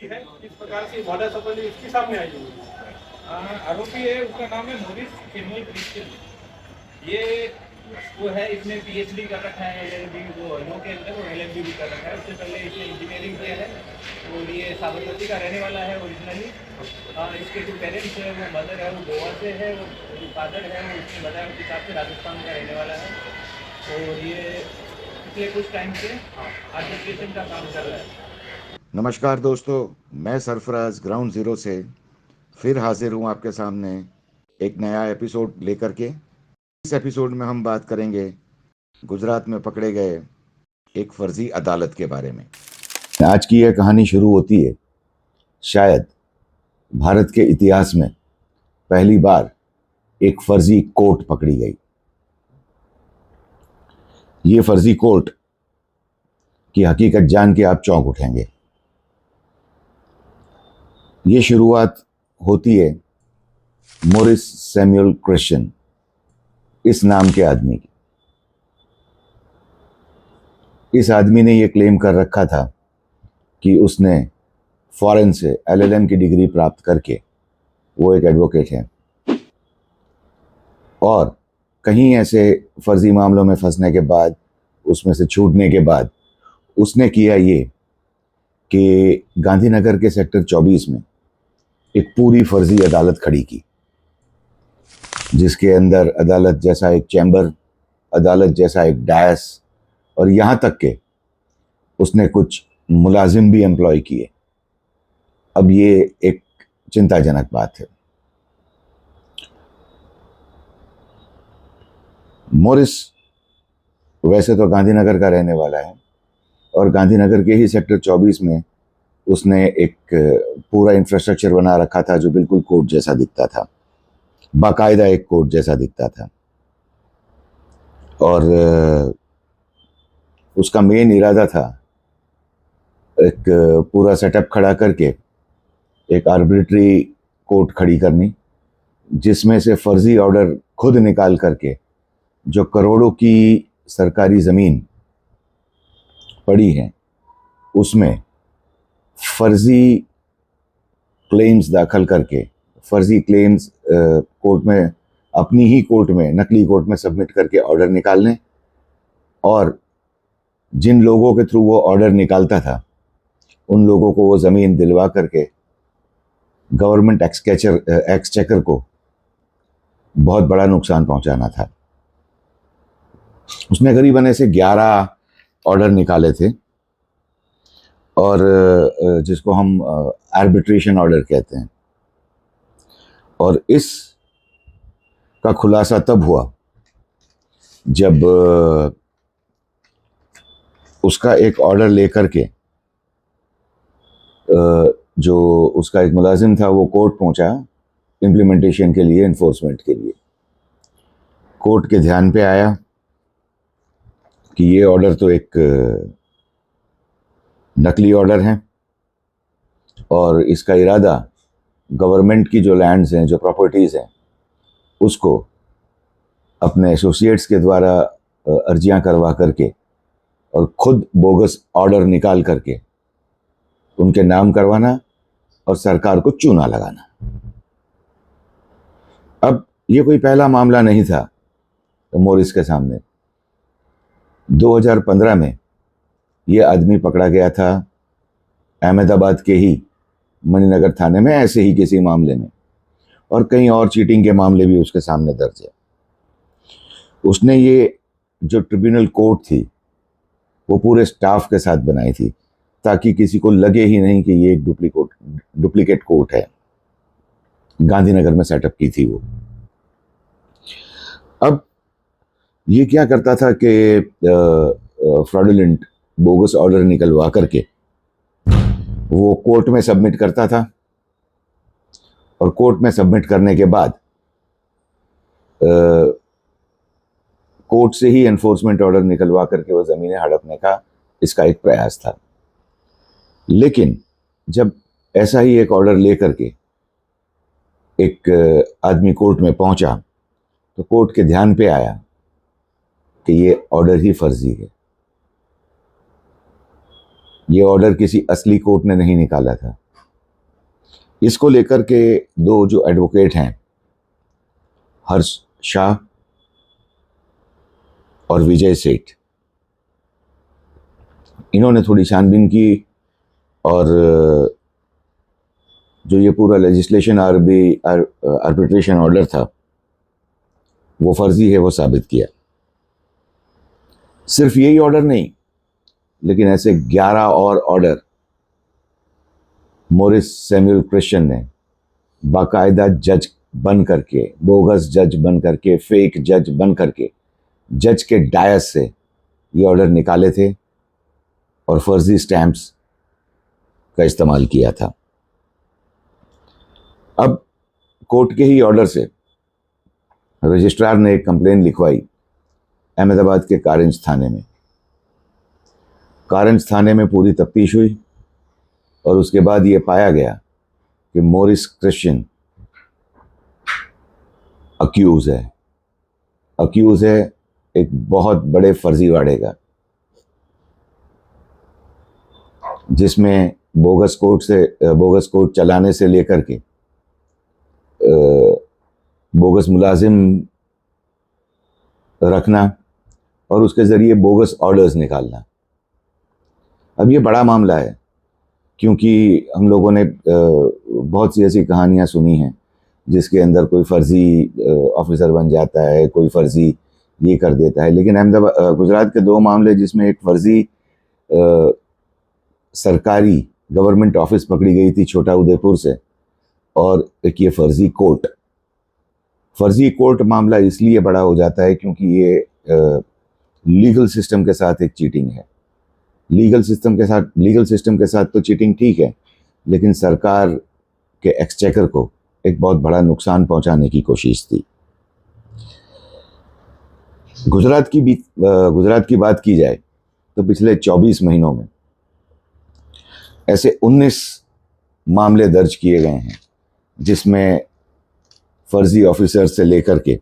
है, किस प्रकार से मॉडल ऑपरेंडी इसके सामने आई हुई है? आरोपी है, उसका नाम है मॉरिस सैमुअल क्रिश्चियन। ये वो है, इसने पीएचडी कर रखा है एलएलबी, वो लॉ के अंदर, और एलएलबी भी कर रखा है। उससे पहले इसने इंजीनियरिंग किया है और ये साबरमती का रहने वाला है ओरिजिनली। इसके जो पेरेंट्स है, वो मदर है वो गोवा से है, वो जो फादर है वो उसने बताया उस हिसाब से राजस्थान का रहने वाला है। और ये पिछले कुछ टाइम से आर्टिफिकेशन का काम कर रहा है। नमस्कार दोस्तों, मैं सरफराज ग्राउंड ज़ीरो से फिर हाजिर हूँ आपके सामने एक नया एपिसोड लेकर के। इस एपिसोड में हम बात करेंगे गुजरात में पकड़े गए एक फर्जी अदालत के बारे में। आज की यह कहानी शुरू होती है शायद भारत के इतिहास में पहली बार एक फर्जी कोर्ट पकड़ी गई। ये फर्जी कोर्ट की हकीकत जान के आप चौंक उठेंगे। ये शुरुआत होती है मॉरिस सैमुअल क्रिश्चियन इस नाम के आदमी की। इस आदमी ने यह क्लेम कर रखा था कि उसने फॉरेन से एलएलएम की डिग्री प्राप्त करके वो एक एडवोकेट है, और कहीं ऐसे फर्जी मामलों में फंसने के बाद, उसमें से छूटने के बाद, उसने किया ये कि गांधीनगर के सेक्टर 24 में एक पूरी फर्जी अदालत खड़ी की, जिसके अंदर अदालत जैसा एक चैम्बर, अदालत जैसा एक डायस, और यहाँ तक के उसने कुछ मुलाजिम भी एम्प्लॉय किए। अब ये एक चिंताजनक बात है। मॉरिस वैसे तो गांधीनगर का रहने वाला है, और गांधीनगर के ही सेक्टर 24 में उसने एक पूरा इंफ्रास्ट्रक्चर बना रखा था जो बिल्कुल कोर्ट जैसा दिखता था, बाकायदा एक कोर्ट जैसा दिखता था। और उसका मेन इरादा था एक पूरा सेटअप खड़ा करके एक आर्बिट्री कोर्ट खड़ी करनी, जिसमें से फर्जी ऑर्डर खुद निकाल करके जो करोड़ों की सरकारी ज़मीन पड़ी है उसमें फर्जी क्लेम्स दाखिल करके, फर्जी क्लेम्स कोर्ट में, अपनी ही कोर्ट में, नकली कोर्ट में सबमिट करके ऑर्डर निकालने, और जिन लोगों के थ्रू वो ऑर्डर निकालता था उन लोगों को वो ज़मीन दिलवा करके गवर्नमेंट एक्सचेकर को बहुत बड़ा नुकसान पहुंचाना था। उसने करीबन ऐसे 11 ऑर्डर निकाले थे, और जिसको हम आर्बिट्रेशन ऑर्डर कहते हैं। और इस का खुलासा तब हुआ जब उसका एक ऑर्डर लेकर के जो उसका एक मुलाजिम था वो कोर्ट पहुंचा इम्प्लीमेंटेशन के लिए, इन्फोर्समेंट के लिए। कोर्ट के ध्यान पे आया कि ये ऑर्डर तो एक नकली ऑर्डर है, और इसका इरादा गवर्नमेंट की जो लैंड्स हैं, जो प्रॉपर्टीज़ हैं, उसको अपने एसोसिएट्स के द्वारा अर्जियां करवा करके और खुद बोगस ऑर्डर निकाल करके उनके नाम करवाना और सरकार को चूना लगाना। अब ये कोई पहला मामला नहीं था मॉरिस के सामने। 2015 में ये आदमी पकड़ा गया था अहमदाबाद के ही मणिनगर थाने में, ऐसे ही किसी मामले में, और कई और चीटिंग के मामले भी उसके सामने दर्ज है। उसने ये जो ट्रिब्यूनल कोर्ट थी वो पूरे स्टाफ के साथ बनाई थी, ताकि किसी को लगे ही नहीं कि ये एक डुप्लीकेट कोर्ट है। गांधीनगर में सेटअप की थी वो। अब ये क्या करता था कि फ्रॉडुलेंट बोगस ऑर्डर निकलवा करके वो कोर्ट में सबमिट करता था, और कोर्ट में सबमिट करने के बाद कोर्ट से ही एनफोर्समेंट ऑर्डर निकलवा करके वो ज़मीनें हड़पने का इसका एक प्रयास था। लेकिन जब ऐसा ही एक ऑर्डर लेकर के एक आदमी कोर्ट में पहुंचा तो कोर्ट के ध्यान पे आया कि ये ऑर्डर ही फर्जी है। ये ऑर्डर किसी असली कोर्ट ने नहीं निकाला था, इसको लेकर के दो जो एडवोकेट हैं, हर्ष शाह और विजय सेठ, इन्होंने थोड़ी छानबीन की और जो ये पूरा लेजिस्लेशन आर्बिट्रेशन ऑर्डर था वो फर्जी है, वो साबित किया। सिर्फ यही ऑर्डर नहीं, लेकिन ऐसे 11 और ऑर्डर मोरिस सैमुअल क्रिश्चियन ने बाकायदा जज बन करके, बोगस जज बन करके, फेक जज बन करके जज के डायस से ये ऑर्डर निकाले थे और फर्जी स्टैंप्स का इस्तेमाल किया था। अब कोर्ट के ही ऑर्डर से रजिस्ट्रार ने एक कंप्लेन लिखवाई अहमदाबाद के कारंज थाने में। कारंज थाने में पूरी तफ्तीश हुई और उसके बाद ये पाया गया कि मोरिस क्रिश्चियन अक्यूज है एक बहुत बड़े फर्जीवाड़े का, जिसमें बोगस कोर्ट चलाने से लेकर के बोगस मुलाजिम रखना और उसके ज़रिए बोगस ऑर्डर्स निकालना। अब ये बड़ा मामला है, क्योंकि हम लोगों ने बहुत सी ऐसी कहानियाँ सुनी हैं जिसके अंदर कोई फ़र्ज़ी ऑफिसर बन जाता है, कोई फ़र्ज़ी ये कर देता है। लेकिन अहमदाबाद गुजरात के दो मामले जिसमें एक फ़र्ज़ी सरकारी गवर्नमेंट ऑफिस पकड़ी गई थी छोटा उदयपुर से, और एक ये फ़र्ज़ी कोर्ट मामला इसलिए बड़ा हो जाता है क्योंकि ये लीगल सिस्टम के साथ एक चीटिंग है। लीगल सिस्टम के साथ तो चीटिंग ठीक है, लेकिन सरकार के एक्सचेकर को एक बहुत बड़ा नुकसान पहुंचाने की कोशिश थी। गुजरात की बात की जाए तो पिछले 24 महीनों में ऐसे 19 मामले दर्ज किए गए हैं, जिसमें फर्जी ऑफिसर से लेकर के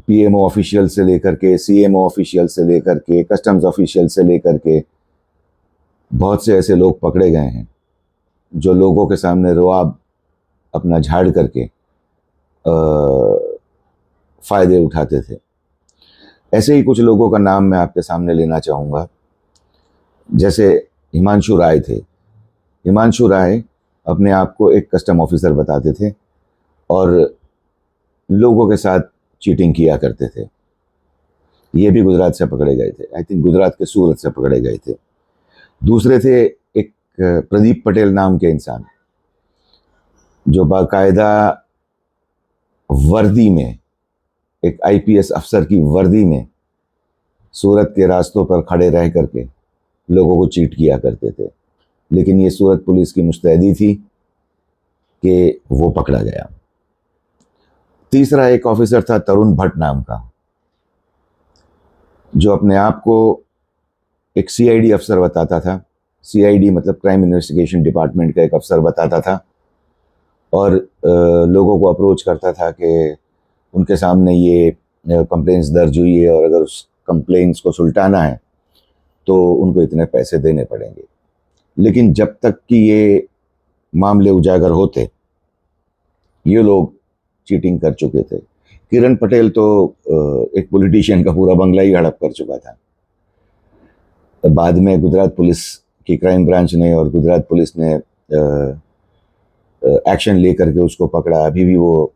पीएमओ ऑफिशियल से लेकर के सीएमओ ऑफिशियल से लेकर के कस्टम्स ऑफिशियल से लेकर के बहुत से ऐसे लोग पकड़े गए हैं जो लोगों के सामने रुआब अपना झाड़ करके फ़ायदे उठाते थे। ऐसे ही कुछ लोगों का नाम मैं आपके सामने लेना चाहूँगा। जैसे हिमांशु राय थे। हिमांशु राय अपने आप को एक कस्टम ऑफिसर बताते थे और लोगों के साथ चीटिंग किया करते थे। ये भी गुजरात से पकड़े गए थे। आई थिंक गुजरात के सूरत से पकड़े गए थे। दूसरे थे एक प्रदीप पटेल नाम के इंसान, जो बाकायदा वर्दी में, एक आईपीएस अफसर की वर्दी में सूरत के रास्तों पर खड़े रह करके लोगों को चीट किया करते थे। लेकिन ये सूरत पुलिस की मुस्तैदी थी कि वो पकड़ा गया। तीसरा एक ऑफिसर था तरुण भट्ट नाम का, जो अपने आप को एक सीआईडी अफसर बताता था। सीआईडी मतलब क्राइम इन्वेस्टिगेशन डिपार्टमेंट का एक अफसर बताता था और लोगों को अप्रोच करता था कि उनके सामने ये कंप्लेंट्स दर्ज हुई है और अगर उस कंप्लेंट्स को सुलटाना है तो उनको इतने पैसे देने पड़ेंगे। लेकिन जब तक कि ये मामले उजागर होते, ये लोग चीटिंग कर चुके थे। किरण पटेल तो एक पॉलिटिशियन का पूरा बंगला ही हड़प कर चुका था। बाद में गुजरात पुलिस की क्राइम ब्रांच ने और गुजरात पुलिस ने एक्शन लेकर के उसको पकड़ा। अभी भी वो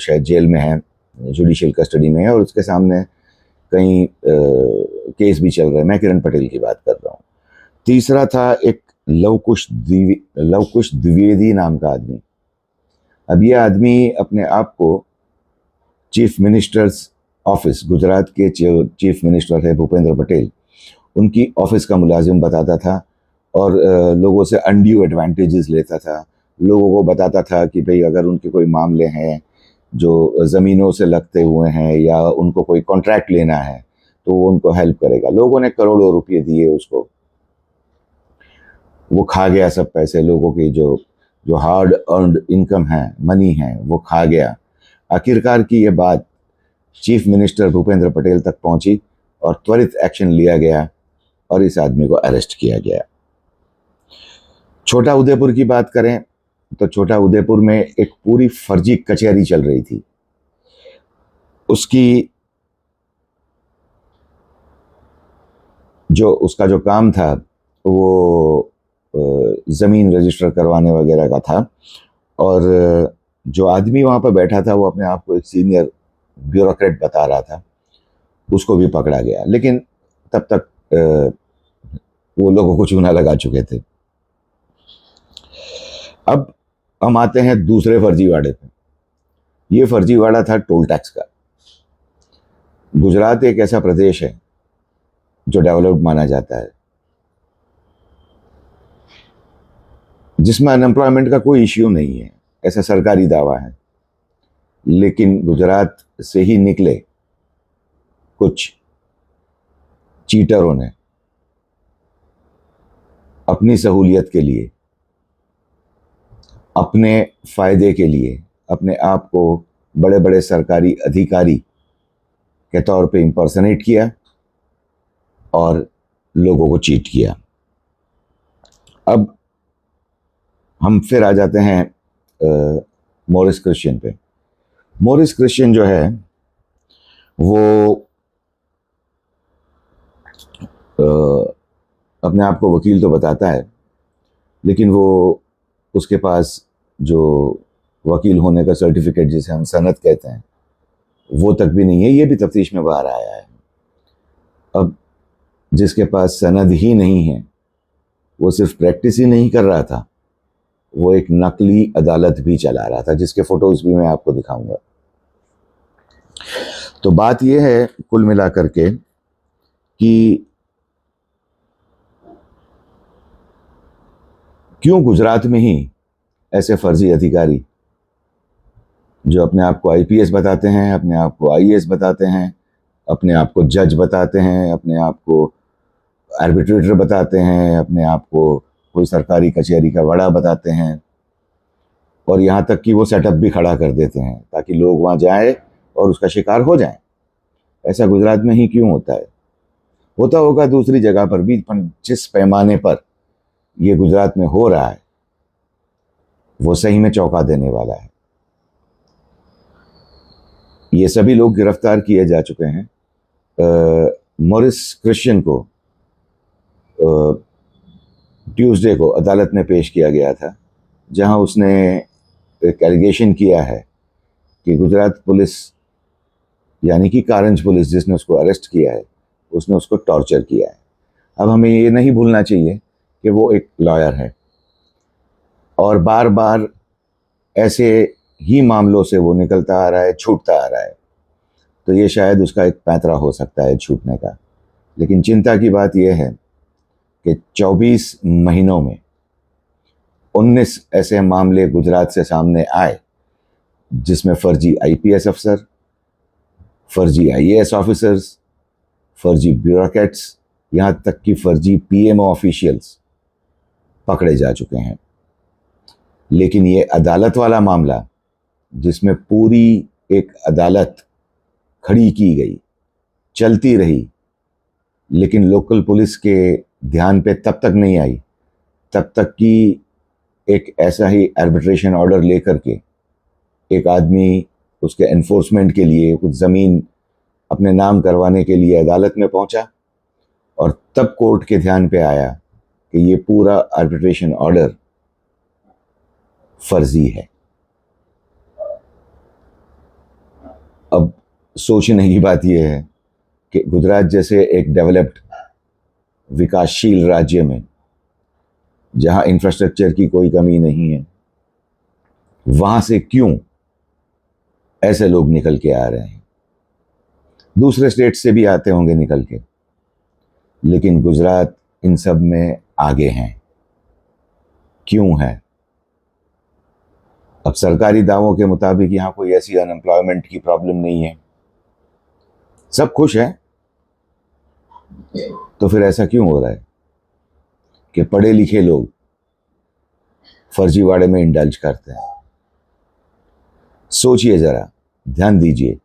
शायद जेल में है, जुडिशियल कस्टडी में है और उसके सामने कई केस भी चल रहे हैं। मैं किरण पटेल की बात कर रहा हूँ। तीसरा था एक लवकुश द्विवेदी नाम का आदमी। अब यह आदमी अपने आप को चीफ मिनिस्टर्स ऑफिस, गुजरात के चीफ मिनिस्टर है भूपेंद्र पटेल, उनकी ऑफिस का मुलाजिम बताता था और लोगों से अनड्यू एडवांटेजेस लेता था। लोगों को बताता था कि भाई अगर उनके कोई मामले हैं जो ज़मीनों से लगते हुए हैं या उनको कोई कॉन्ट्रैक्ट लेना है तो वो उनको हेल्प करेगा। लोगों ने करोड़ों रुपये दिए उसको, वो खा गया सब पैसे। लोगों की जो हार्ड अर्नड इनकम है, मनी है, वो खा गया। आखिरकार की ये बात चीफ मिनिस्टर भूपेंद्र पटेल तक पहुंची और त्वरित एक्शन लिया गया और इस आदमी को अरेस्ट किया गया। छोटा उदयपुर की बात करें तो छोटा उदयपुर में एक पूरी फर्जी कचहरी चल रही थी। उसका जो काम था वो ज़मीन रजिस्टर करवाने वगैरह का था, और जो आदमी वहाँ पर बैठा था वो अपने आप को एक सीनियर ब्यूरोक्रेट बता रहा था, उसको भी पकड़ा गया। लेकिन तब तक वो लोगों को चूना लगा चुके थे। अब हम आते हैं दूसरे फर्जीवाड़े पे। ये फर्जीवाड़ा था टोल टैक्स का। गुजरात एक ऐसा प्रदेश है जो डेवलप्ड माना जाता है, जिसमें अनएम्प्लॉयमेंट का कोई इश्यू नहीं है, ऐसा सरकारी दावा है। लेकिन गुजरात से ही निकले कुछ चीटरों ने अपनी सहूलियत के लिए, अपने फायदे के लिए, अपने आप को बड़े बड़े सरकारी अधिकारी के तौर पे इंपर्सनेट किया और लोगों को चीट किया। अब हम फिर आ जाते हैं मॉरिस क्रिश्चियन पे। मॉरिस क्रिश्चियन जो है वो अपने आप को वकील तो बताता है, लेकिन वो उसके पास जो वकील होने का सर्टिफिकेट, जिसे हम सनद कहते हैं, वो तक भी नहीं है। ये भी तफ्तीश में बाहर आया है। अब जिसके पास सनद ही नहीं है, वो सिर्फ प्रैक्टिस ही नहीं कर रहा था, वो एक नकली अदालत भी चला रहा था, जिसके फोटोज भी मैं आपको दिखाऊंगा। तो बात यह है कुल मिलाकर के कि क्यों गुजरात में ही ऐसे फर्जी अधिकारी जो अपने आप को आईपीएस बताते हैं, अपने आप को आईएएस बताते हैं, अपने आप को जज बताते हैं, अपने आप को आर्बिट्रेटर बताते हैं, अपने आप को कोई सरकारी कचहरी का वड़ा बताते हैं, और यहाँ तक कि वो सेटअप भी खड़ा कर देते हैं ताकि लोग वहाँ जाएं और उसका शिकार हो जाएं। ऐसा गुजरात में ही क्यों होता है? होता होगा दूसरी जगह पर भी, पर जिस पैमाने पर ये गुजरात में हो रहा है वो सही में चौंका देने वाला है। ये सभी लोग गिरफ्तार किए जा चुके हैं। मॉरिस क्रिश्चियन को ट्यूसडे को अदालत में पेश किया गया था, जहां उसने एक एलिगेशन किया है कि गुजरात पुलिस, यानी कि कारंज पुलिस जिसने उसको अरेस्ट किया है, उसने उसको टॉर्चर किया है। अब हमें ये नहीं भूलना चाहिए कि वो एक लॉयर है और बार बार ऐसे ही मामलों से वो निकलता आ रहा है, छूटता आ रहा है। तो ये शायद उसका एक पैंतरा हो सकता है छूटने का। लेकिन चिंता की बात यह है कि 24 महीनों में 19 ऐसे मामले गुजरात से सामने आए जिसमें फर्जी आईपीएस अफसर, फर्जी आईएएस ऑफिसर्स, फर्जी ब्यूरोक्रेट्स, यहाँ तक कि फर्जी पीएमओ ऑफिशियल्स पकड़े जा चुके हैं। लेकिन ये अदालत वाला मामला, जिसमें पूरी एक अदालत खड़ी की गई, चलती रही, लेकिन लोकल पुलिस के ध्यान पे तब तक नहीं आई तब तक कि एक ऐसा ही आर्बिट्रेशन ऑर्डर लेकर के एक आदमी उसके एनफोर्समेंट के लिए कुछ ज़मीन अपने नाम करवाने के लिए अदालत में पहुंचा, और तब कोर्ट के ध्यान पे आया कि ये पूरा आर्बिट्रेशन ऑर्डर फर्जी है। अब सोचने की बात यह है कि गुजरात जैसे एक डेवलप्ड विकासशील राज्य में, जहां इंफ्रास्ट्रक्चर की कोई कमी नहीं है, वहां से क्यों ऐसे लोग निकल के आ रहे हैं? दूसरे स्टेट से भी आते होंगे निकल के, लेकिन गुजरात इन सब में आगे हैं। क्यों है? अब सरकारी दावों के मुताबिक यहाँ कोई ऐसी अनएम्प्लॉयमेंट की प्रॉब्लम नहीं है, सब खुश हैं। तो फिर ऐसा क्यों हो रहा है कि पढ़े लिखे लोग फर्जीवाड़े में इंडल्ज करते हैं? सोचिए जरा, ध्यान दीजिए।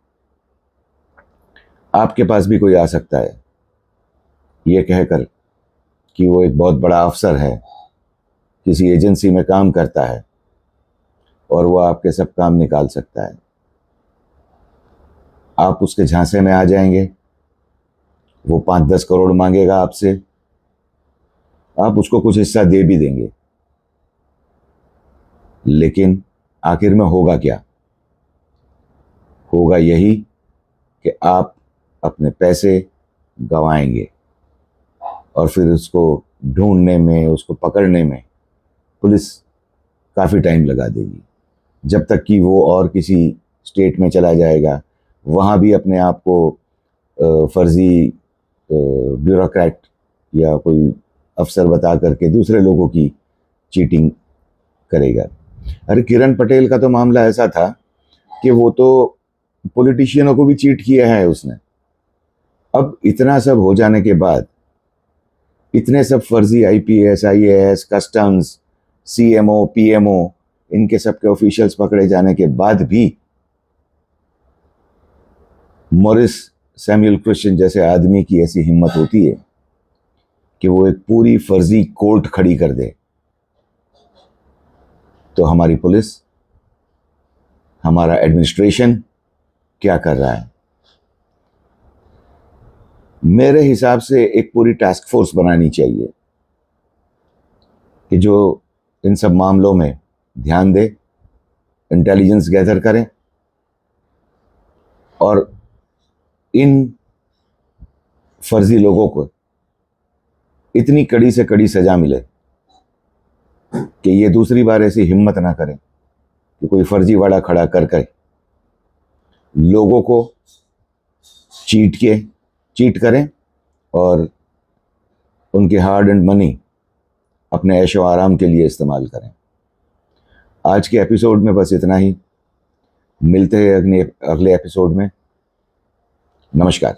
आपके पास भी कोई आ सकता है ये कहकर कि वो एक बहुत बड़ा अफसर है किसी एजेंसी में काम करता है और वो आपके सब काम निकाल सकता है। आप उसके झांसे में आ जाएंगे, वो 5-10 करोड़ मांगेगा आपसे, आप उसको कुछ हिस्सा दे भी देंगे, लेकिन आखिर में होगा क्या? होगा यही कि आप अपने पैसे गंवाएंगे और फिर उसको ढूंढने में, उसको पकड़ने में पुलिस काफ़ी टाइम लगा देगी, जब तक कि वो और किसी स्टेट में चला जाएगा, वहाँ भी अपने आप को फर्जी ब्यूरोक्रेट या कोई अफसर बता करके दूसरे लोगों की चीटिंग करेगा। अरे किरण पटेल का तो मामला ऐसा था कि वो तो पॉलिटिशियनों को भी चीट किया है उसने। अब इतना सब हो जाने के बाद, इतने सब फर्जी IPS, IAS, customs, CMO, PMO, इनके सब के ऑफिशियल्स पकड़े जाने के बाद भी मॉरिस सैमुअल क्रिश्चियन जैसे आदमी की ऐसी हिम्मत होती है कि वो एक पूरी फर्जी कोर्ट खड़ी कर दे, तो हमारी पुलिस, हमारा एडमिनिस्ट्रेशन क्या कर रहा है? मेरे हिसाब से एक पूरी टास्क फोर्स बनानी चाहिए कि जो इन सब मामलों में ध्यान दे, इंटेलिजेंस गैदर करें और इन फर्जी लोगों को इतनी कड़ी से कड़ी सजा मिले कि ये दूसरी बार ऐसी हिम्मत ना करें कि कोई फर्जीवाड़ा खड़ा कर लोगों को चीट करें और उनके हार्ड एंड मनी अपने ऐशो आराम के लिए इस्तेमाल करें। आज के एपिसोड में बस इतना ही। मिलते हैं अगले एपिसोड में। नमस्कार।